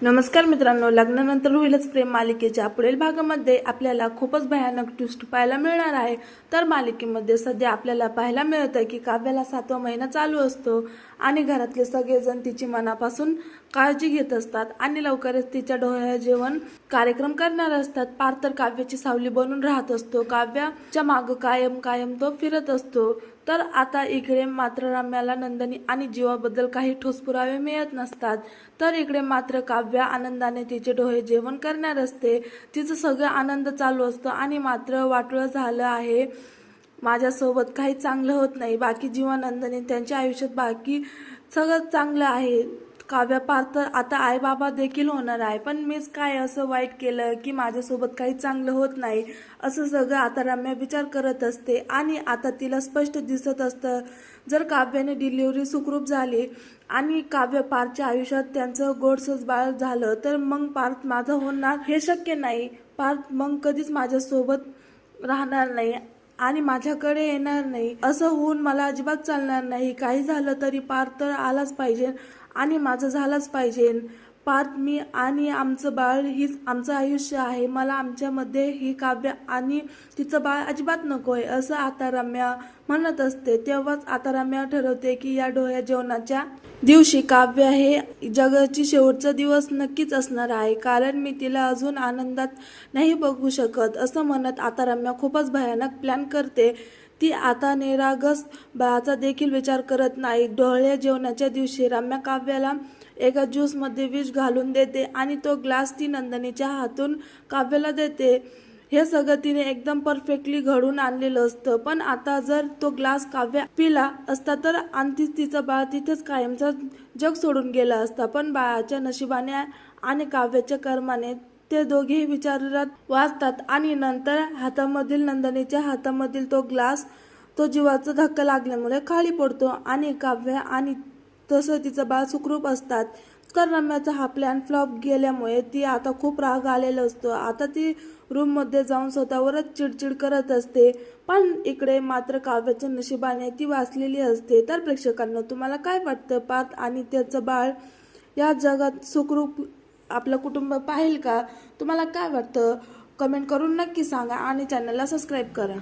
नमस्कार मित्रांनो, लग्नानंतर होईलच प्रेम मालिकेच्या पुढील भागामध्ये आपल्याला खूपच भयानक ट्विस्ट पाहायला मिळणार आहे। तर मालिकेमध्ये सध्या आपल्याला पाहायला मिळतं की काव्याला 7वा महिना चालू असतो आणि घरातले सगळेजण तिची मनापासून काळजी घेत असतात आणि लवकरच तिच्या डोहाळे जेवण कार्यक्रम करणार असतात। पार्थ तर काव्याची सावली बनून राहत असतो। काव्याच्या मागे कायम तो फिरत असतो। तर आता इकडे मात्र रम्याला नंदिनी आणि जीवाबद्दल काही ठोस पुरावे मिळत नसतात। तर इकडे मात्र काव्या आनंदाने तिचे डोळे जेवण करणार असते। तिचं सगळं आनंद चालू असतो आणि मात्र वाटोळं झालं आहे। माझ्यासोबत काही चांगलं होत नाही। बाकी जीवा नंदिनी त्यांच्या आयुष्यात बाकी सगळं चांगलं आहे। काव्या पार्थ आता आई बाबा देखील होणार आहे, पण मीच काय असं वाईट केलं की माझ्यासोबत काही चांगलं होत नाही, असं सगळं आता रम्या विचार करत असते। आणि आता तिला स्पष्ट दिसत असतं, जर काव्याने डिलिव्हरी सुखरूप झाली आणि काव्य पार्थच्या आयुष्यात त्यांचं गोडसंच बाळ झालं तर मग पार्थ माझं होणार हे शक्य नाही। पार्थ मग कधीच माझ्यासोबत राहणार नाही आणि माझ्याकडे येणार नाही। असं होऊन मला अजिबात चालणार नाही। काही झालं तरी पार्थ तर आलाच पाहिजे आणि माझं झालंच पाहिजे। पार्थ, मी आणि आमचं बाळ हीच आमचं आयुष्य आहे। मला आमच्यामध्ये ही काव्य आणि तिचं बाळ अजिबात नकोय, असं आता रम्या म्हणत असते। तेव्हाच आता रम्या ठरवते की या डोहाळे जेवणाच्या दिवशी काव्य हे जगाची शेवटचा दिवस नक्कीच असणार आहे, कारण मी तिला अजून आनंदात नाही बघू शकत। असं म्हणत आता रम्या खूपच भयानक प्लॅन करते। ती आता निरागस बाळाचा देखील विचार करत नाही। डोहाळे जेवणाच्या दिवशी रम्या काव्याला एका ज्यूसमध्ये विष घालून देते आणि तो ग्लास ती नंदिनीच्या हातून काव्याला देते। हे सगळं तिने एकदम परफेक्टली घडून आणलेलं असतं, पण आता जर तो ग्लास काव्य पिला असता तर आणखीच तिचं बाळ तिथेच कायमचं जग सोडून गेलं असता। पण बाळाच्या नशिबाने आणि काव्याच्या कर्माने ते दोघेही विचारात वाचतात आणि नंतर नंदिनीच्या हातामधील तो ग्लास तो जीवाचा धक्का लागल्यामुळे खाली पडतो आणि काव्य आणि तसं तिचं बाळ सुखरूप असतात। तर रम्याचा हा प्लॅन फ्लॉप गेल्यामुळे ती आता खूप राग आलेला असतो। आता ती रूममध्ये जाऊन स्वतःवरच चिडचिड करत असते, पण इकडे मात्र काव्याच्या नशिबाने ती वाचलेली असते। तर प्रेक्षकांना तुम्हाला काय वाटतं, पार्थ आणि त्याचं बाळ या जगात सुखरूप आपलं कुटुंब पाहिल का? तुम्हाला काय वाटतं? कमेंट करून नक्की सांगा आणि चॅनलला सबस्क्राईब करा।